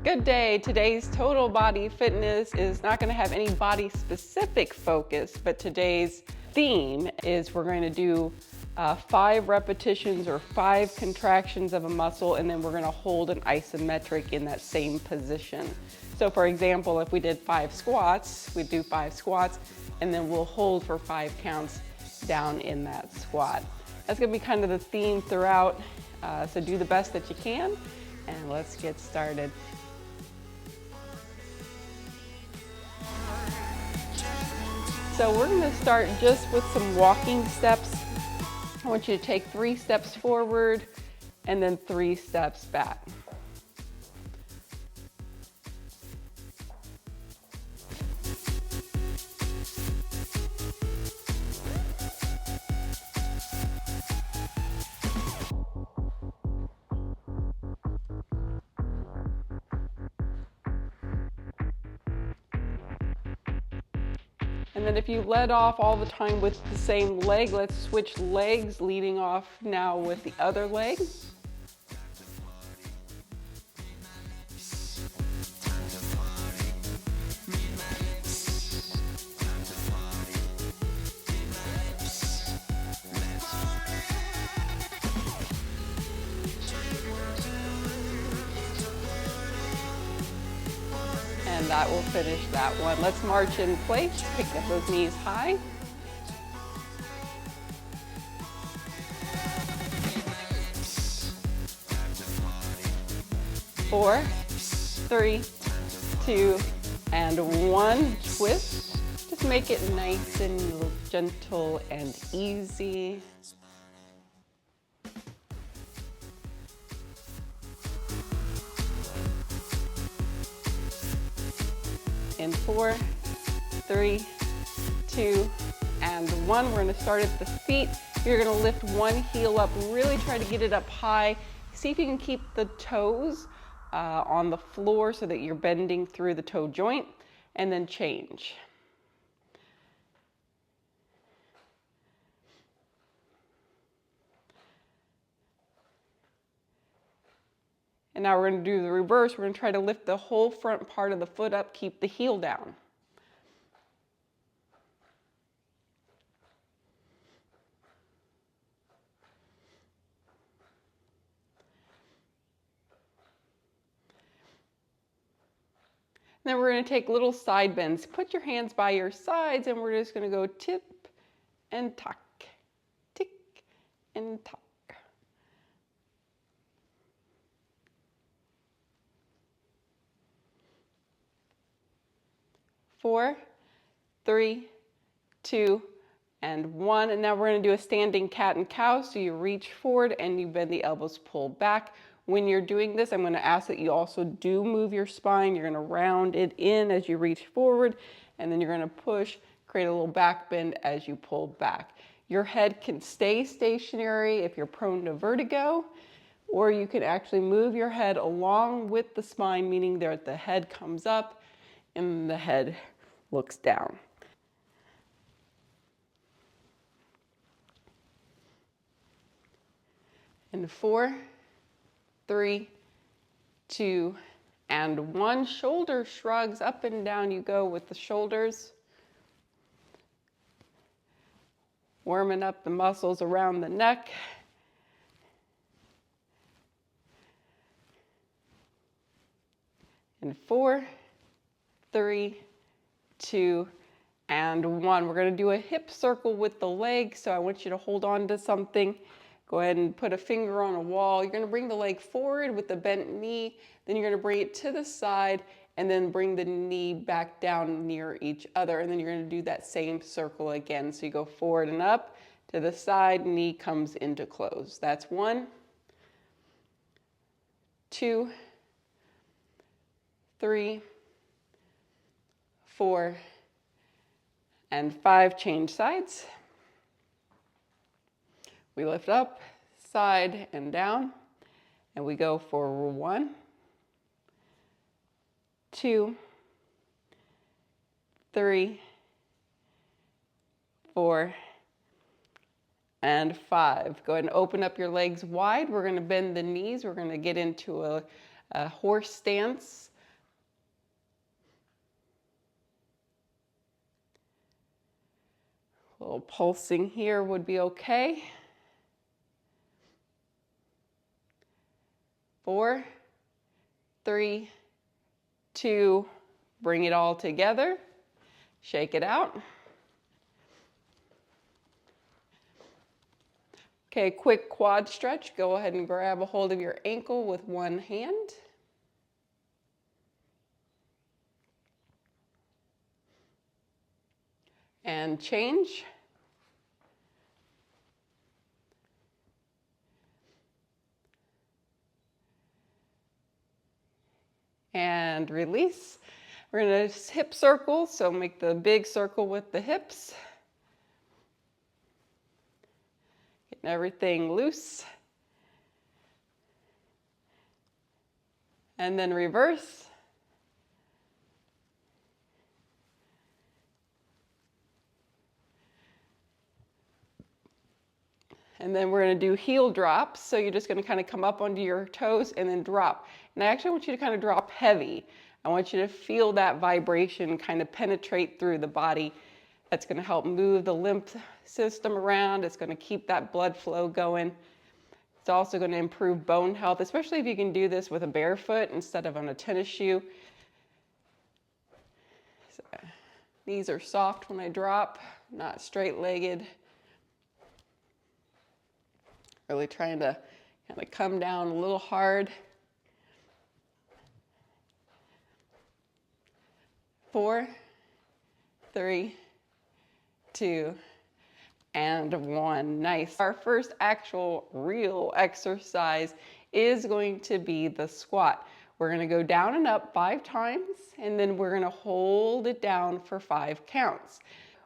Good day. Today's total body fitness is not going to have any body specific focus, but today's theme is we're going to do 5 repetitions or 5 contractions of a muscle, and then we're going to hold an isometric in that same position. So for example, if we did 5 squats, we'd do 5 squats, and then we'll hold for 5 counts down in that squat. That's going to be kind of the theme throughout, so do the best that you can, and let's get started. So we're going to start just with some walking steps. I want you to take 3 steps forward and then 3 steps back. And then if you led off all the time with the same leg, let's switch legs, leading off now with the other leg. And that will finish that one. Let's march in place, pick up those knees high. Four, 3, 2, and 1. Twist. Just make it nice and gentle and easy. In 4, 3, 2, and 1. We're going to start at the feet. You're going to lift one heel up, really try to get it up high. See if you can keep the toes on the floor so that you're bending through the toe joint, and then change. And now we're going to do the reverse. We're going to try to lift the whole front part of the foot up, keep the heel down. Then we're going to take little side bends. Put your hands by your sides, and we're just going to go tip and tuck, tick and tuck. 4, 3, 2, and 1. And now we're going to do a standing cat and cow. So you reach forward and you bend the elbows, pull back. When you're doing this, I'm going to ask that you also do move your spine. You're going to round it in as you reach forward, and then you're going to push, create a little back bend as you pull back. Your head can stay stationary if you're prone to vertigo, or you can actually move your head along with the spine, meaning that the head comes up and the head looks down. In 4, 3, 2, and 1. Shoulder shrugs, up and down you go with the shoulders. Warming up the muscles around the neck. In 4, 3, 2, and 1. We're going to do a hip circle with the leg, so I want you to hold on to something. Go ahead and put a finger on a wall. You're going to bring the leg forward with the bent knee, then you're going to bring it to the side, and then bring the knee back down near each other, and then you're going to do that same circle again. So you go forward and up, to the side, knee comes into close. That's 1, 2, 3, 4, and 5. Change sides. We lift up, side, and down, and we go for 1, 2, 3, 4, and 5. Go ahead and open up your legs wide. We're going to bend the knees. We're going to get into a horse stance. A little pulsing here would be okay. 4, 3, 2, bring it all together. Shake it out. Okay, quick quad stretch. Go ahead and grab a hold of your ankle with one hand. And change. And release. We're going to hip circle, so make the big circle with the hips. Getting everything loose. And then reverse. And then we're going to do heel drops. So you're just going to kind of come up onto your toes and then drop. And I actually want you to kind of drop heavy. I want you to feel that vibration kind of penetrate through the body. That's going to help move the lymph system around. It's going to keep that blood flow going. It's also going to improve bone health, especially if you can do this with a bare foot instead of on a tennis shoe. So, knees are soft when I drop, not straight-legged. Really trying to kind of come down a little hard. 4, 3, 2, and 1. Nice. Our first actual real exercise is going to be the squat. We're going to go down and up 5 times, and then we're going to hold it down for 5 counts.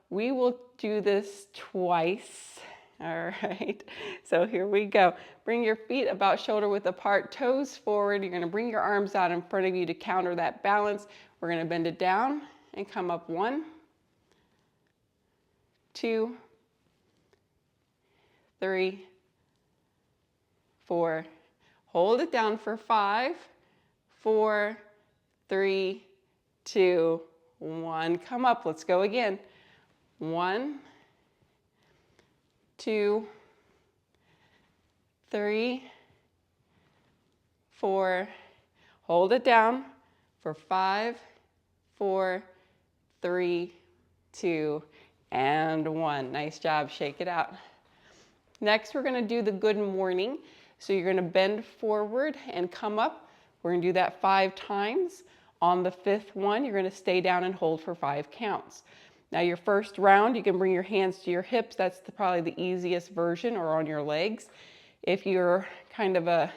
We will do this twice. All right, so here we go. Bring your feet about shoulder width apart, toes forward. You're going to bring your arms out in front of you to counter that balance. We're going to bend it down and come up 1, 2, 3, 4. Hold it down for 5, 4, 3, 2, 1. Come up. Let's go again. 1, 2, 3, 4. Hold it down for 5, 4, 3, 2, and 1. Nice job. Shake it out. Next, we're going to do the good morning. So you're going to bend forward and come up. We're going to do that 5 times. On the 5th one, you're going to stay down and hold for 5 counts. Now your first round, you can bring your hands to your hips. That's probably the easiest version, or on your legs. If you're kind of a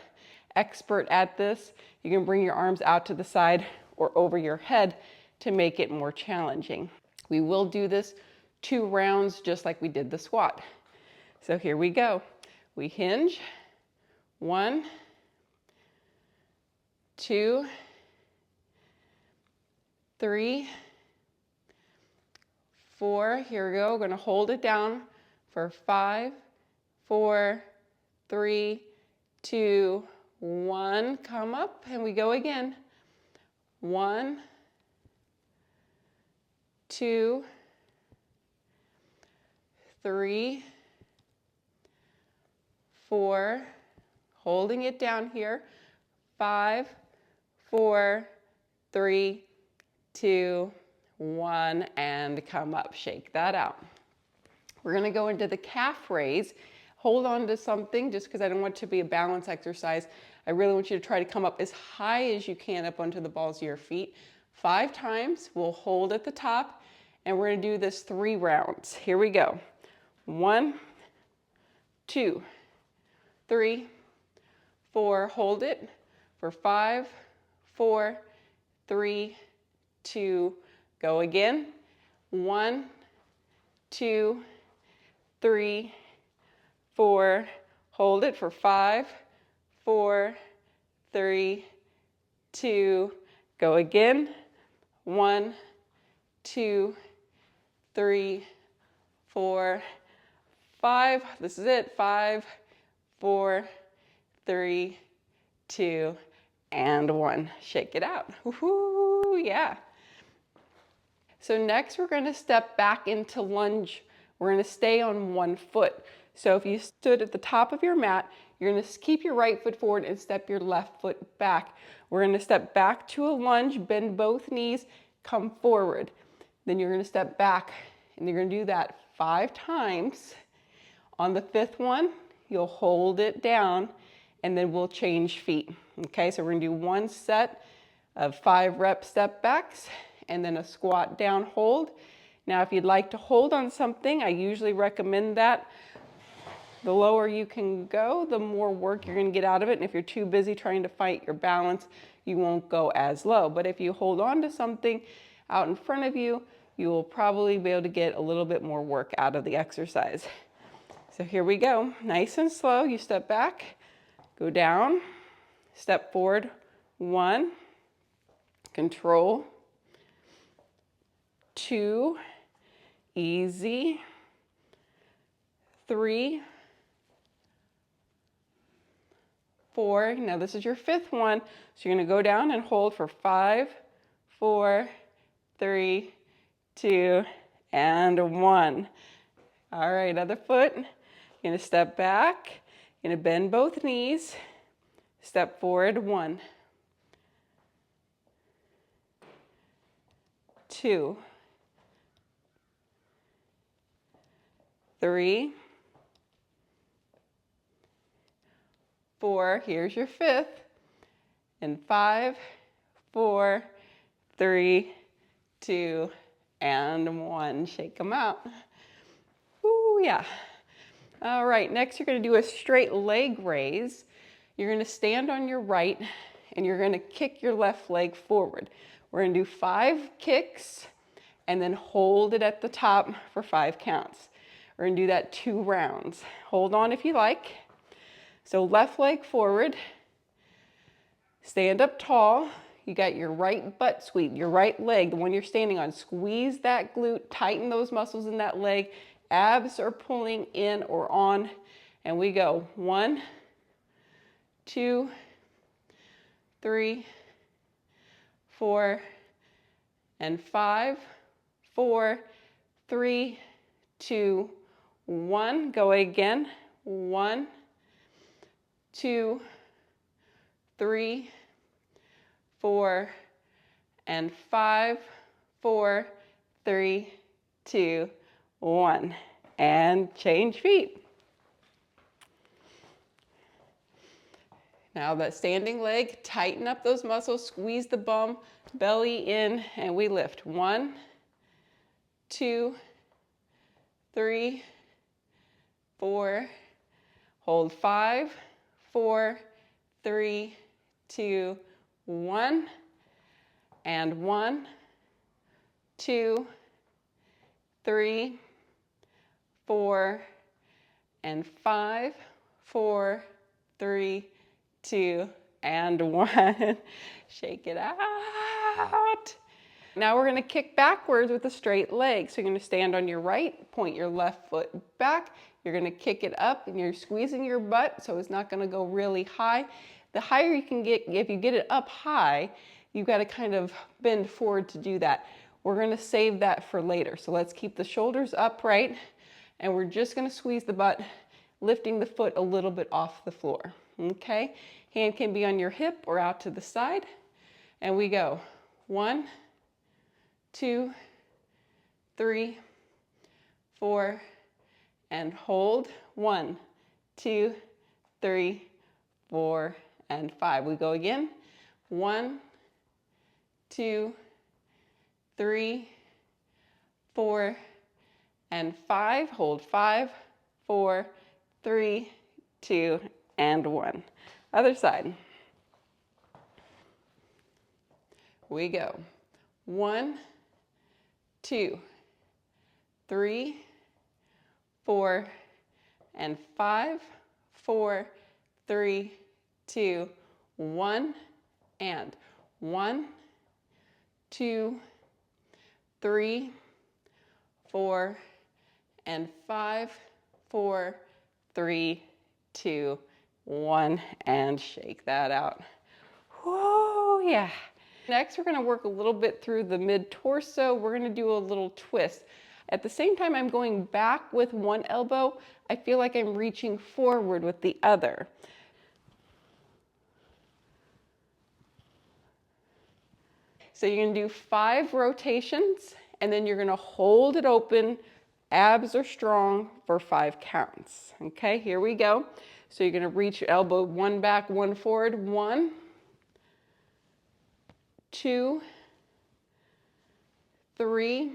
expert at this, you can bring your arms out to the side or over your head to make it more challenging. We will do this 2 rounds just like we did the squat. So here we go. We hinge. 1, 2, 3, 4. Here we go. We're going to hold it down for 5, 4, 3, 2, 1. Come up and we go again. 1, 2, 3, 4. Holding it down here. 5, 4, 3, 2, 1, and come up. Shake that out. We're going to go into the calf raise. Hold on to something, just because I don't want it to be a balance exercise. I really want you to try to come up as high as you can up onto the balls of your feet. 5 times. We'll hold at the top, and we're going to do this 3 rounds. Here we go. 1, 2, 3, 4. Hold it for 5, 4, 3, 2. Go again. 1, 2, 3, 4. Hold it for 5, 4, 3, 2. Go again. 1, 2, 3, 4, 5. This is it. 5, 4, 3, 2, and 1. Shake it out. Woohoo! Yeah. So next we're going to step back into lunge We're gonna stay on one foot. So if you stood at the top of your mat, you're gonna keep your right foot forward and step your left foot back. We're gonna step back to a lunge, bend both knees, come forward. Then you're gonna step back, and you're gonna do that 5 times. On the 5th one, you'll hold it down, and then we'll change feet. Okay, so we're gonna do 1 set of 5 rep step backs, and then a squat down hold. Now, if you'd like to hold on something, I usually recommend that. The lower you can go, the more work you're gonna get out of it. And if you're too busy trying to fight your balance, you won't go as low. But if you hold on to something out in front of you, you will probably be able to get a little bit more work out of the exercise. So here we go. Nice and slow. You step back, go down, step forward. 1, control. 2, easy. 3, 4, now this is your 5th one, so you're gonna go down and hold for 5, 4, 3, 2, and 1. All right, other foot. You're gonna step back, you're gonna bend both knees, step forward. 1, 2, 3, 4, here's your 5th, and 5, 4, 3, 2, and 1. Shake them out. Ooh, yeah. All right, next you're gonna do a straight leg raise. You're gonna stand on your right, and you're gonna kick your left leg forward. We're gonna do 5 kicks, and then hold it at the top for 5 counts. We're gonna do that 2 rounds. Hold on if you like. So left leg forward, stand up tall. You got your right butt squeeze, your right leg, the one you're standing on. Squeeze that glute, tighten those muscles in that leg. Abs are pulling in or on, and we go 1, 2, 3, 4, and 5, 4, 3, 2, 1. Go again. 1, 2, 3, 4, and 5, 4, 3, 2, 1. And change feet. Now that standing leg, tighten up those muscles, squeeze the bum, belly in, and we lift. 1, 2, 3, 4, hold 5, 4, 3, 2, 1, and 1, 2, 3, 4, and 5, 4, 3, 2, and 1. Shake it out. Now we're going to kick backwards with a straight leg. So you're going to stand on your right, point your left foot back. You're going to kick it up, and you're squeezing your butt, so it's not going to go really high. The higher you can get, if you get it up high, you've got to kind of bend forward to do that. We're going to save that for later. So let's keep the shoulders upright, and we're just going to squeeze the butt, lifting the foot a little bit off the floor. Okay? Hand can be on your hip or out to the side. And we go 1, 2, 3, 4, and hold. 1, 2, 3, 4, and 5. We go again. 1, 2, 3, 4, and 5. Hold 5, 4, 3, 2, and 1. Other side. We go 1, 2, 3, 4, and 5, 4, 3, 2, 1, and 1, 2, 3, 4, and 5, 4, 3, 2, 1, and shake that out. Whoa, yeah. Next, we're going to work a little bit through the mid-torso. We're going to do a little twist. At the same time I'm going back with one elbow, I feel like I'm reaching forward with the other. So you're going to do 5 rotations, and then you're going to hold it open. Abs are strong for 5 counts. Okay, here we go. So you're going to reach your elbow, 1 back, 1 forward. 1, 2, 3,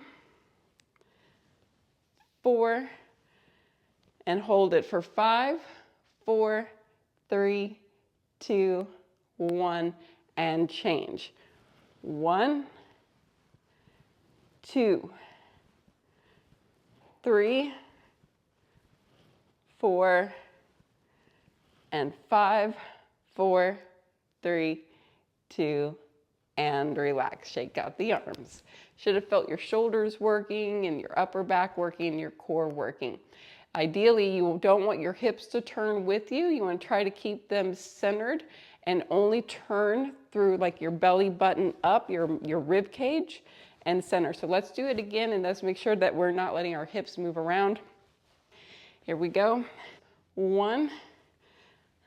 4, and hold it for 5, 4, 3, 2, 1, and change. 1, 2, 3, 4, and 5, 4, 3, 2, and relax. Shake out the arms. Should have felt your shoulders working and your upper back working and your core working. Ideally, you don't want your hips to turn with you. You want to try to keep them centered and only turn through like your belly button up, your rib cage, and center. So let's do it again, and let's make sure that we're not letting our hips move around. Here we go. 1.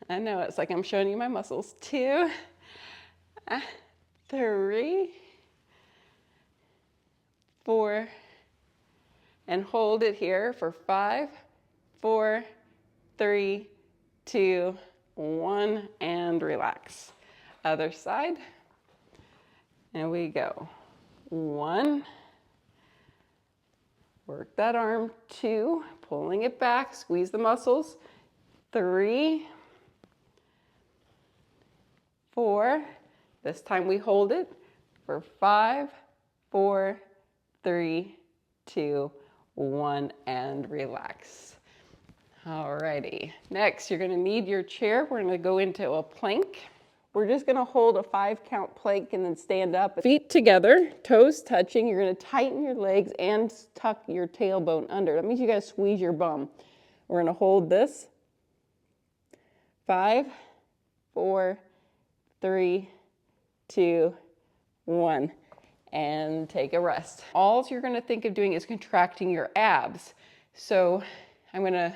I know, it's like I'm showing you my muscles. 2, 3, 4, and hold it here for 5, 4, 3, 2, 1, and relax. Other side. And we go. 1, work that arm. 2, pulling it back, squeeze the muscles. 3, 4, this time we hold it for 5, 4, 3, 2, 1, and relax. Alrighty, next you're going to need your chair. We're going to go into a plank. We're just going to hold a 5 count plank and then stand up. Feet together, toes touching. You're going to tighten your legs and tuck your tailbone under. That means you got to squeeze your bum. We're going to hold this. 5, 4, 3, 2, 1. And take a rest. All you're going to think of doing is contracting your abs. So I'm going to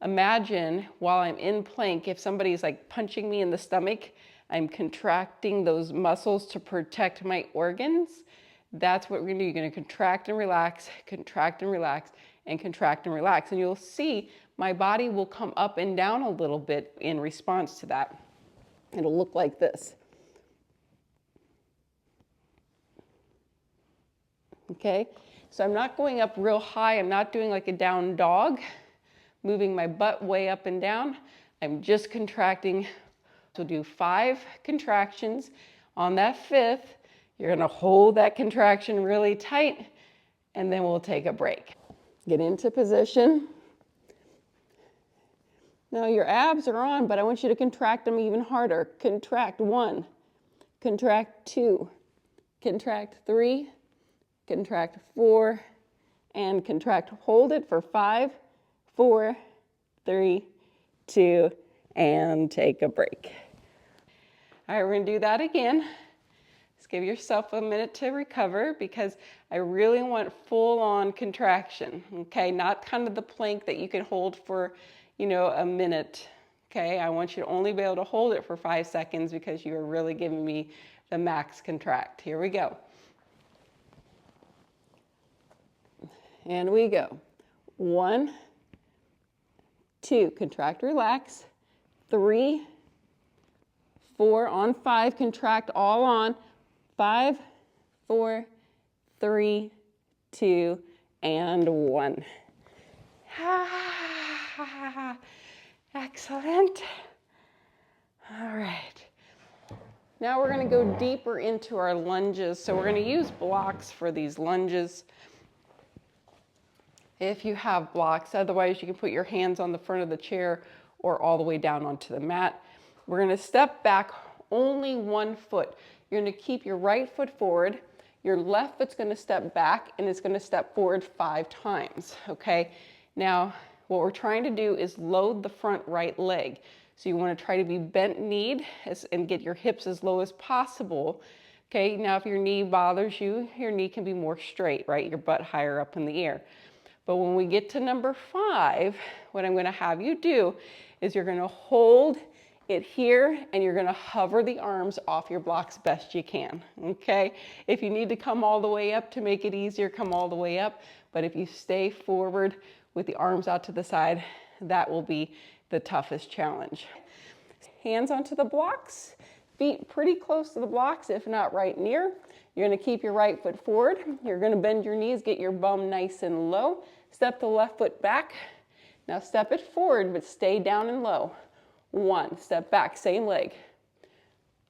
imagine while I'm in plank, if somebody's like punching me in the stomach, I'm contracting those muscles to protect my organs. That's what we're going to do. You're going to contract and relax, contract and relax, and contract and relax. And you'll see my body will come up and down a little bit in response to that. It'll look like this. Okay, so I'm not going up real high. I'm not doing like a down dog, moving my butt way up and down. I'm just contracting. So do 5 contractions. On that 5th, you're going to hold that contraction really tight, and then we'll take a break. Get into position. Now your abs are on, but I want you to contract them even harder. Contract 1, contract 2, contract 3, contract 4, and contract. Hold it for 5, 4, 3, 2, and take a break. All right, we're going to do that again. Just give yourself a minute to recover because I really want full-on contraction, okay? Not kind of the plank that you can hold for, a minute, okay? I want you to only be able to hold it for 5 seconds because you are really giving me the max contract. Here we go. And we go. 1, 2, contract, relax. 3, 4, on 5, contract all on. 5, 4, 3, 2, and 1. Excellent. All right. Now we're going to go deeper into our lunges. So we're going to use blocks for these lunges. If you have blocks, otherwise you can put your hands on the front of the chair or all the way down onto the mat. We're going to step back only 1 foot. You're going to keep your right foot forward. Your left foot's going to step back and it's going to step forward 5 times, okay? Now, what we're trying to do is load the front right leg. So you want to try to be bent kneed and get your hips as low as possible Okay, now if your knee bothers you, your knee can be more straight, right? Your butt higher up in the air. But when we get to number 5, what I'm gonna have you do is you're gonna hold it here and you're gonna hover the arms off your blocks best you can, okay? If you need to come all the way up to make it easier, come all the way up. But if you stay forward with the arms out to the side, that will be the toughest challenge. Hands onto the blocks, feet pretty close to the blocks, if not right near. You're gonna keep your right foot forward. You're gonna bend your knees, get your bum nice and low. Step the left foot back. Now step it forward, but stay down and low. 1, step back, same leg.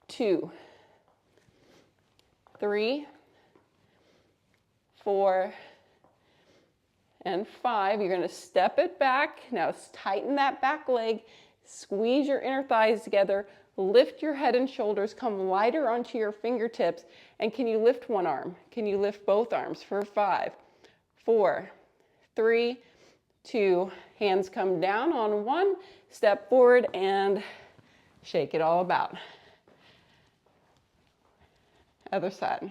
2, 3, 4, and 5. You're gonna step it back. Now tighten that back leg, squeeze your inner thighs together, lift your head and shoulders, come lighter onto your fingertips, and can you lift one arm? Can you lift both arms for 5, 4, 3, 2, hands come down on 1, step forward and shake it all about. Other side.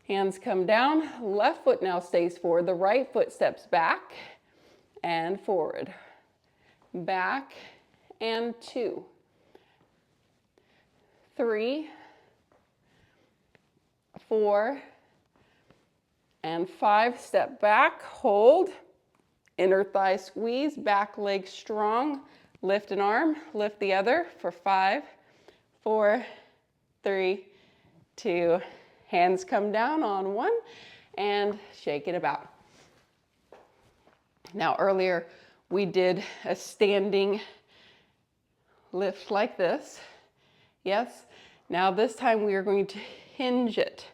Hands come down, left foot now stays forward, the right foot steps back and forward. Back and 2, 3, 4, and 5. Step back, hold, inner thigh squeeze, back leg strong, lift an arm, lift the other for 5, 4, 3, 2, hands come down on 1, and shake it about. Now earlier we did a standing lift like this, yes? Now this time we are going to hinge it.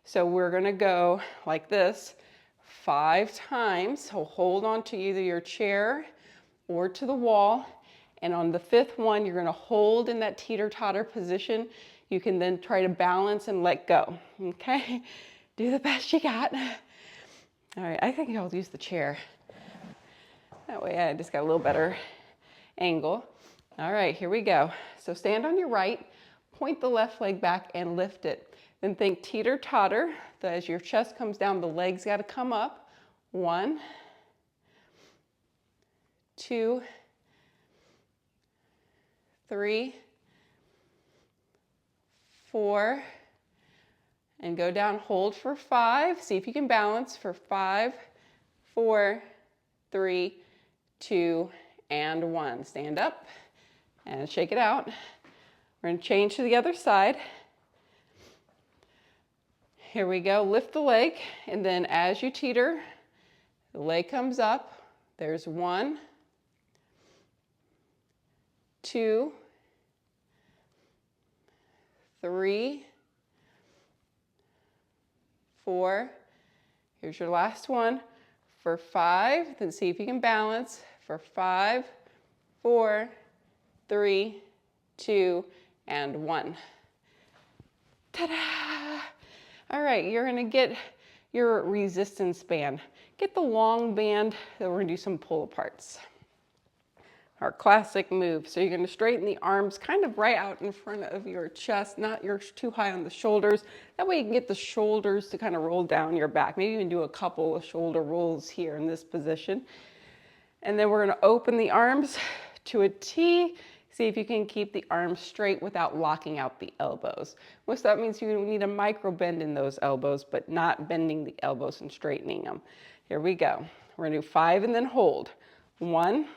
So we're gonna go like this 5 times. So hold on to either your chair or to the wall. And on the 5th one, you're gonna hold in that teeter-totter position. You can then try to balance and let go, okay? Do the best you got. All right, I think I'll use the chair. That way I just got a little better angle. All right, here we go. So stand on your right, point the left leg back and lift it. Then think teeter-totter. As your chest comes down, the legs got to come up. 1, 2, 3, 4, and go down, hold for 5. See if you can balance for 5, 4, 3, 2, and 1. Stand up and shake it out. We're going to change to the other side. Here we go, lift the leg, and then as you teeter, the leg comes up. There's 1, 2, 3, 4. Here's your last one for 5. Then see if you can balance for 5, 4, 3, 2, and 1. Ta-da! All right, you're gonna get your resistance band. Get the long band, then we're gonna do some pull aparts. Our classic move. So you're gonna straighten the arms kind of right out in front of your chest, not you're too high on the shoulders. That way you can get the shoulders to kind of roll down your back. Maybe even do a couple of shoulder rolls here in this position. And then we're gonna open the arms to a T. See if you can keep the arms straight without locking out the elbows. Which that means you need a micro bend in those elbows, but not bending the elbows and straightening them. Here we go. We're gonna do 5 and then hold. 1,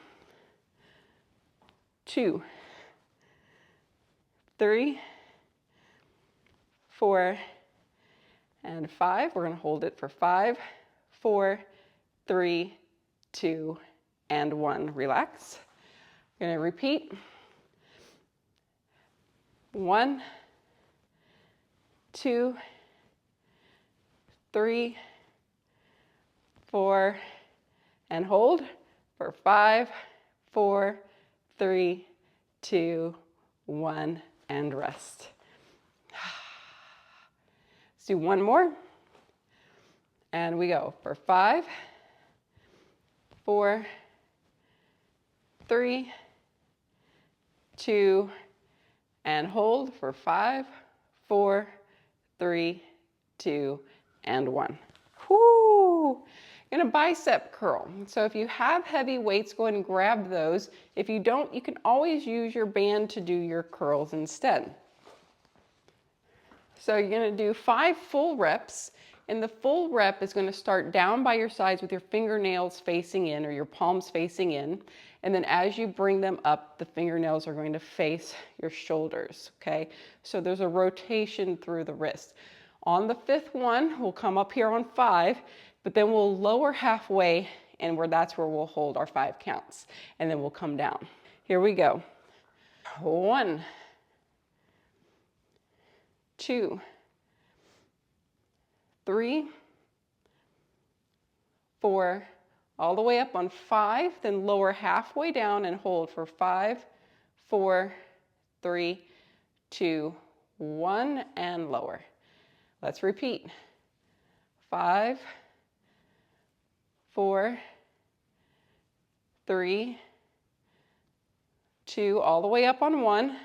2, 3, 4, and 5. We're gonna hold it for 5, 4, 3, 2, and 1. Relax. We're gonna repeat. 1, 2, 3, 4, and hold for 5, 4, 3, 2, 1, and rest. Let's do one more. And we go for 5, 4, 3, 2, and hold for 5, 4, 3, 2, and 1. Whoo! You're gonna bicep curl. So if you have heavy weights, go ahead and grab those. If you don't, you can always use your band to do your curls instead. So you're gonna do 5 full reps, and the full rep is gonna start down by your sides with your fingernails facing in or your palms facing in. And then as you bring them up, the fingernails are going to face your shoulders, okay? So there's a rotation through the wrist. On the 5th one, we'll come up here on 5, but then we'll lower halfway, and that's where we'll hold our 5 counts. And then we'll come down. Here we go. 1, 2, 3, 4, all the way up on 5, then lower halfway down and hold for 5, 4, 3, 2, 1, and lower. Let's repeat. 5, 4, 3, 2, all the way up on 1,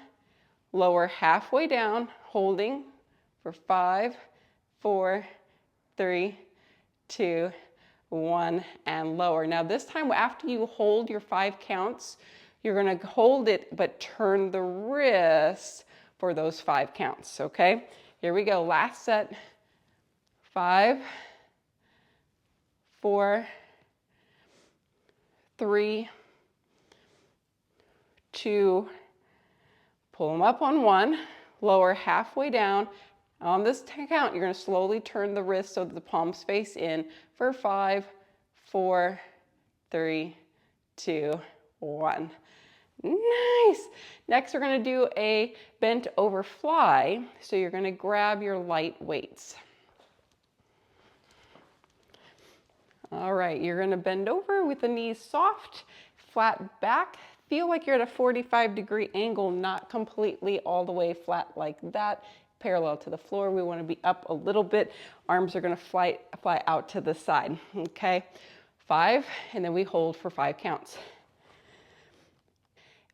lower halfway down, holding for 5, 4, 3, 2, 1, and lower. Now this time, after you hold your 5 counts, you're gonna hold it, but turn the wrist for those 5 counts, okay? Here we go, last set. 5, 4, 3, 2, pull them up on 1, lower halfway down. On this count, you're gonna slowly turn the wrist so that the palms face in for 5, 4, 3, 2, 1. Nice. Next, we're gonna do a bent over fly. So you're gonna grab your light weights. All right, you're gonna bend over with the knees soft, flat back. Feel like you're at a 45-degree angle, not completely all the way flat like that, parallel to the floor. We wanna be up a little bit. Arms are gonna fly out to the side, okay? 5, and then we hold for 5 counts.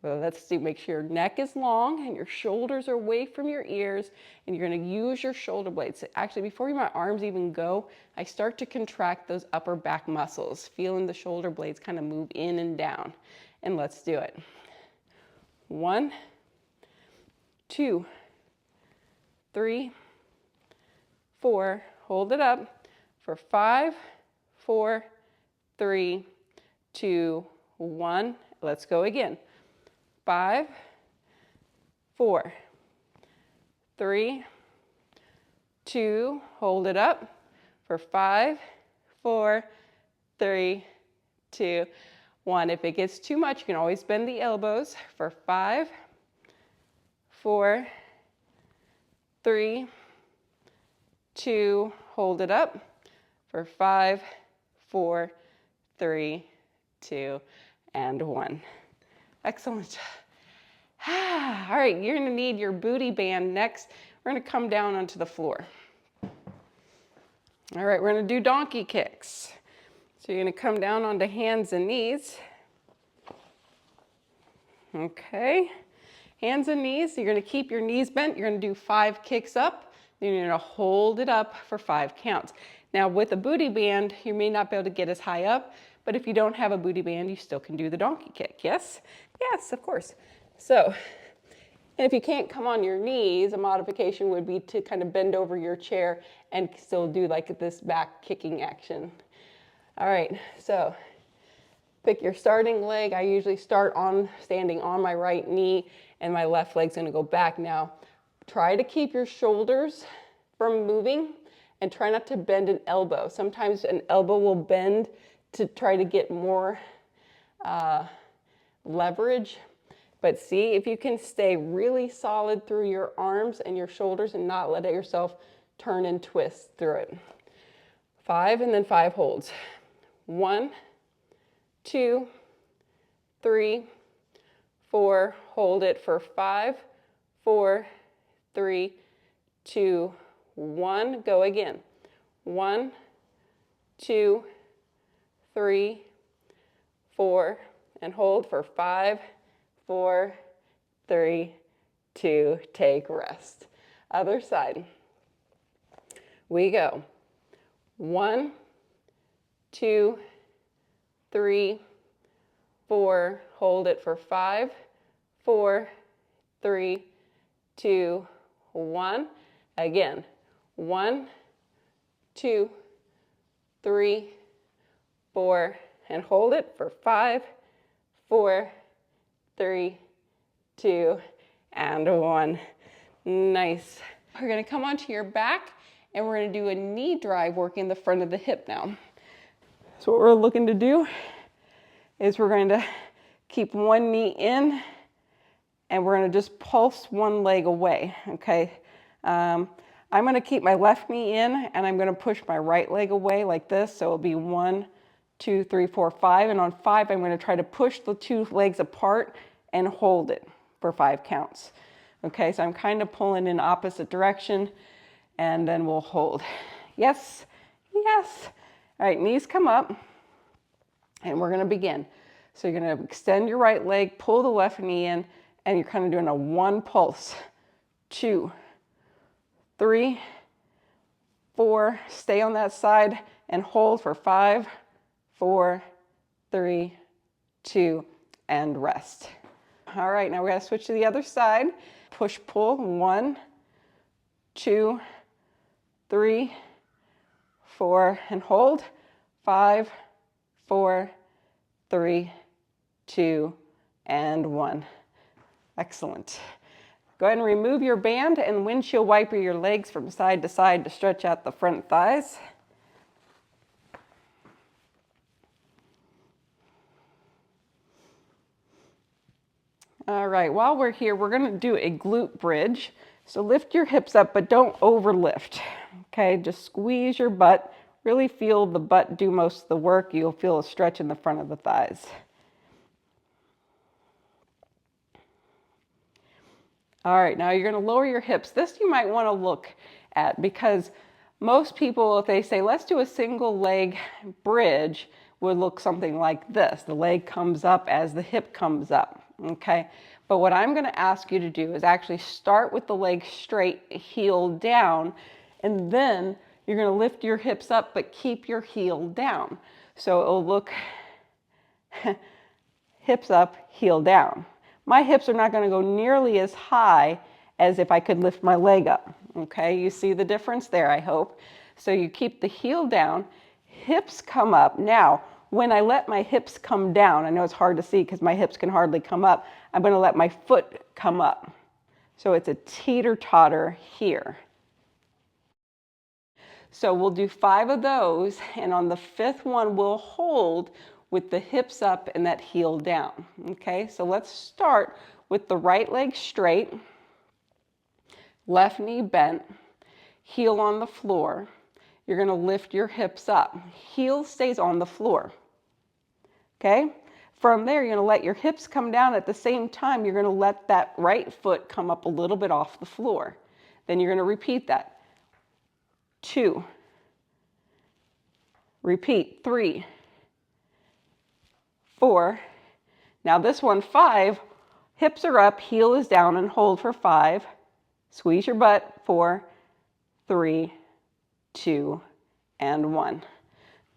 Well, let's see, make sure your neck is long and your shoulders are away from your ears, and you're gonna use your shoulder blades. Actually, before my arms even go, I start to contract those upper back muscles, feeling the shoulder blades kind of move in and down. And let's do it. 1, 2, 3, 4, hold it up for 5, 4, 3, 2, 1. Let's go again. 5, 4, 3, 2, hold it up for 5, 4, 3, 2, 1. If it gets too much, you can always bend the elbows for 5, 4, 3, 2, hold it up for 5, 4, 3, 2, and 1. Excellent. All right, you're gonna need your booty band next. We're gonna come down onto the floor. All right, we're gonna do donkey kicks. So you're gonna come down onto hands and knees. Okay, hands and knees. You're gonna keep your knees bent. You're gonna do 5 kicks up. Then you're gonna hold it up for 5 counts. Now with a booty band, you may not be able to get as high up, but if you don't have a booty band, you still can do the donkey kick, yes? Yes, of course. So, and if you can't come on your knees, a modification would be to kind of bend over your chair and still do like this back kicking action. All right, so pick your starting leg. I usually start standing on my right knee, and my left leg's gonna go back. Now, try to keep your shoulders from moving and try not to bend an elbow. Sometimes an elbow will bend to try to get more leverage. But see if you can stay really solid through your arms and your shoulders and not let yourself turn and twist through it. 5 and then 5 holds. 1, 2, 3, 4, hold it for 5, 4, 3, 2, 1. Go again. 1, 2, 3, 4, and hold for 5, 4, 3, 2, take rest. Other side. We go. 1, 2, 3, 4, hold it for 5, 4, 3, 2, 1. Again, 1, 2, 3, 4, and hold it for 5, 4, 3, 2, and 1. Nice. We're going to come onto your back and we're going to do a knee drive working the front of the hip now. So what we're looking to do is we're going to keep one knee in and we're going to just pulse one leg away, okay? I'm going to keep my left knee in and I'm going to push my right leg away like this. So it'll be 1, 2, 3, 4, 5. And on 5, I'm going to try to push the two legs apart and hold it for 5 counts. Okay, so I'm kind of pulling in opposite direction and then we'll hold. Yes, yes. All right, knees come up and we're going to begin. So you're going to extend your right leg, pull the left knee in, and you're kind of doing a 1 pulse. 2, 3, 4, stay on that side and hold for 5, 4, 3, 2, and rest. All right, now we're going to switch to the other side. Push, pull, 1, 2, 3, 4, and hold. 5, 4, 3, 2, and 1. Excellent. Go ahead and remove your band and windshield wiper your legs from side to side to stretch out the front thighs. All right, while we're here, we're going to do a glute bridge. So lift your hips up, but don't overlift. Okay, just squeeze your butt. Really feel the butt do most of the work. You'll feel a stretch in the front of the thighs. All right, now you're going to lower your hips. This you might want to look at because most people, if they say, let's do a single leg bridge, would look something like this. The leg comes up as the hip comes up, okay? But what I'm going to ask you to do is actually start with the leg straight, heel down, and then you're going to lift your hips up, but keep your heel down. So it'll look hips up, heel down. My hips are not going to go nearly as high as if I could lift my leg up. Okay, you see the difference there, I hope. So you keep the heel down, hips come up. Now, when I let my hips come down, I know it's hard to see because my hips can hardly come up, I'm going to let my foot come up. So it's a teeter-totter here. So we'll do 5 of those, and on the 5th one, we'll hold with the hips up and that heel down. Okay, so let's start with the right leg straight, left knee bent, heel on the floor. You're going to lift your hips up. Heel stays on the floor. Okay, from there, you're going to let your hips come down. At the same time, you're going to let that right foot come up a little bit off the floor. Then you're going to repeat that. 2. Repeat. 3. 4. Now this one, 5. Hips are up, heel is down, and hold for 5. Squeeze your butt. 4, 3, 2, and 1.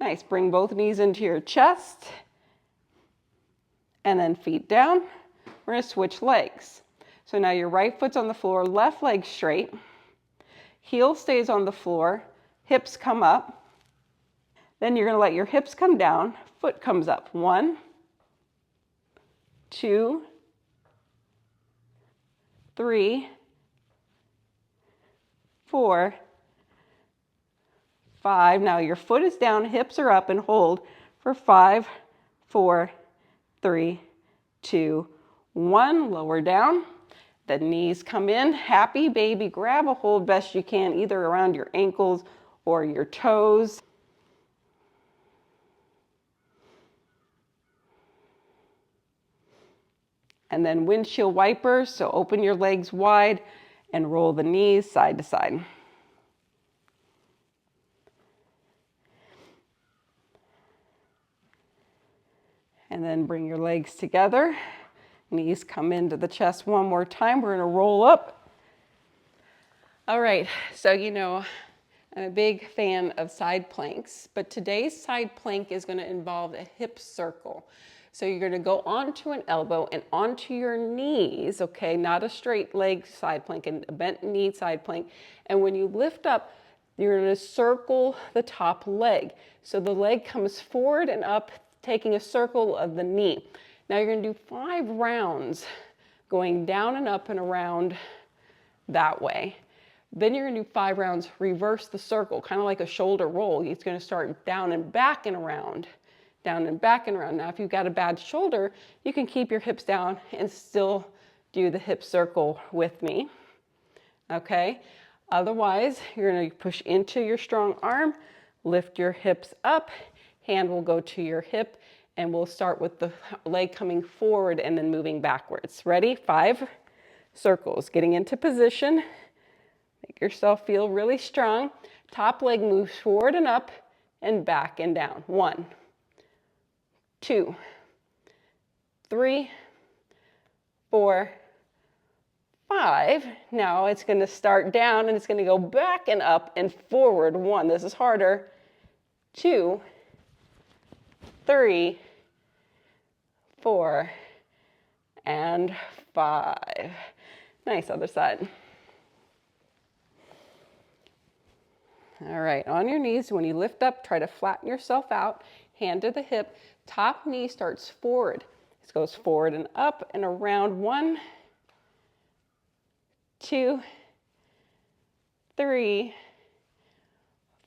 Nice. Bring both knees into your chest. And then feet down. We're going to switch legs. So now your right foot's on the floor, left leg straight. Heel stays on the floor, hips come up. Then you're going to let your hips come down, foot comes up. 1, 2, 3, 4, 5. Now your foot is down, hips are up, and hold for 5, 4, 3, 2, 1. Lower down. The knees come in. Happy baby. Grab a hold best you can, either around your ankles or your toes. And then windshield wipers. So open your legs wide and roll the knees side to side. And then bring your legs together. Knees come into the chest one more time. We're gonna roll up. All right, so you know, I'm a big fan of side planks, but today's side plank is gonna involve a hip circle. So you're gonna go onto an elbow and onto your knees, okay? Not a straight leg side plank, and a bent knee side plank. And when you lift up, you're gonna circle the top leg. So the leg comes forward and up, taking a circle of the knee. Now you're gonna do 5 rounds going down and up and around that way. Then you're gonna do 5 rounds, reverse the circle, kind of like a shoulder roll. It's gonna start down and back and around, down and back and around. Now, if you've got a bad shoulder, you can keep your hips down and still do the hip circle with me, okay? Otherwise, you're gonna push into your strong arm, lift your hips up, hand will go to your hip, and we'll start with the leg coming forward and then moving backwards. Ready? 5 circles, getting into position. Make yourself feel really strong. Top leg moves forward and up and back and down. 1, 2, 3, 4, 5. Now it's going to start down and it's going to go back and up and forward. 1, this is harder. 2, 3, 4, and 5. Nice, other side. All right, on your knees, when you lift up, try to flatten yourself out, hand to the hip, top knee starts forward. This goes forward and up and around. 1, 2, 3,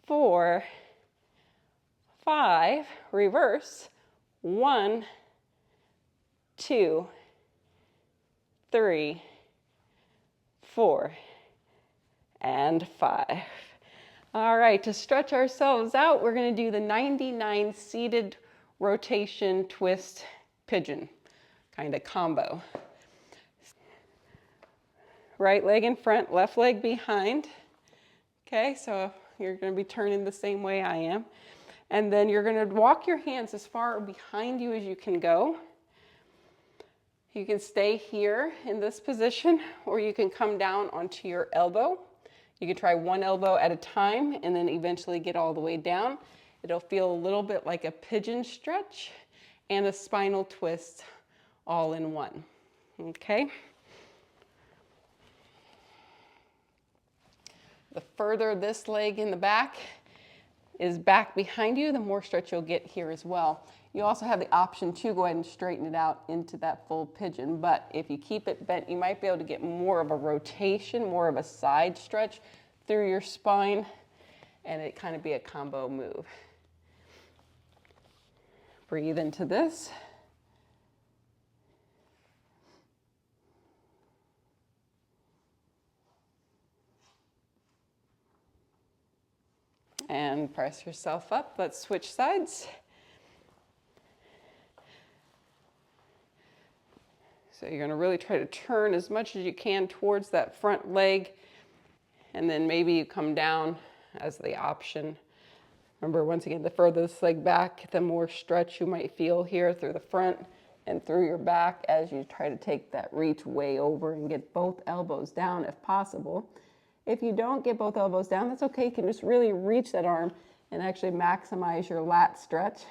4, 5, reverse. 1, 2, 3, 4, and 5. All right, to stretch ourselves out, we're going to do the 99 seated rotation twist pigeon kind of combo. Right leg in front, left leg behind. Okay, so you're going to be turning the same way I am. And then you're going to walk your hands as far behind you as you can go. You can stay here in this position, or you can come down onto your elbow. You can try one elbow at a time and then eventually get all the way down. It'll feel a little bit like a pigeon stretch and a spinal twist all in one. Okay? The further this leg in the back is back behind you, the more stretch you'll get here as well. You also have the option to go ahead and straighten it out into that full pigeon, but if you keep it bent, you might be able to get more of a rotation, more of a side stretch through your spine, and it kind of be a combo move. Breathe into this. And press yourself up. Let's switch sides. So you're going to really try to turn as much as you can towards that front leg, and then maybe you come down as the option. Remember, once again, the further this leg back, the more stretch you might feel here through the front and through your back as you try to take that reach way over and get both elbows down if possible. If you don't get both elbows down, that's okay. You can just really reach that arm and actually maximize your lat stretch.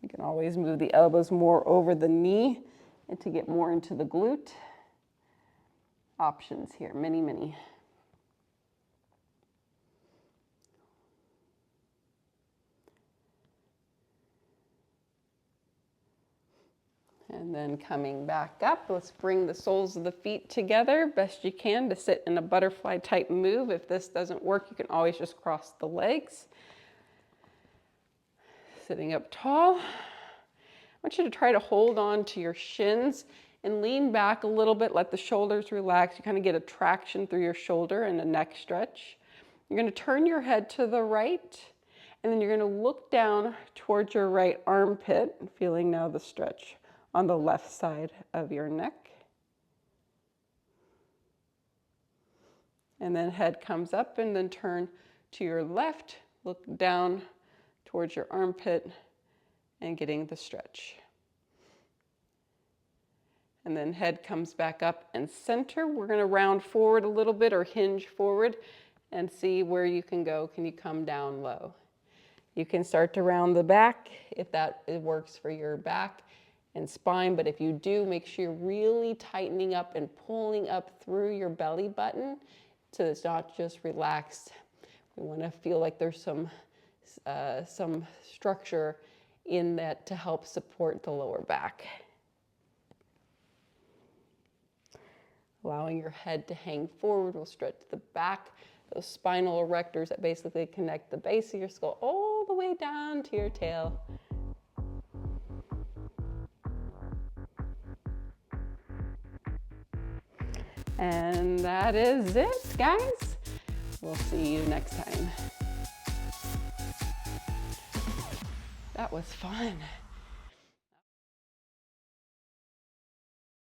You can always move the elbows more over the knee and to get more into the glute. Options here, many, many. And then coming back up, let's bring the soles of the feet together best you can to sit in a butterfly type move. If this doesn't work, you can always just cross the legs. Sitting up tall. I want you to try to hold on to your shins and lean back a little bit. Let the shoulders relax. You kind of get a traction through your shoulder and a neck stretch. You're going to turn your head to the right, and then you're going to look down towards your right armpit, feeling now the stretch on the left side of your neck. And then head comes up, and then turn to your left, look down towards your armpit, and getting the stretch. And then head comes back up and center. We're going to round forward a little bit or hinge forward and see where you can go. Can you come down low? You can start to round the back if that works for your back and spine, but if you do, make sure you're really tightening up and pulling up through your belly button so it's not just relaxed. We want to feel like there's some structure in that to help support the lower back. Allowing your head to hang forward will stretch the back, those spinal erectors that basically connect the base of your skull all the way down to your tail. And that is it, guys. We'll see you next time. That was fun.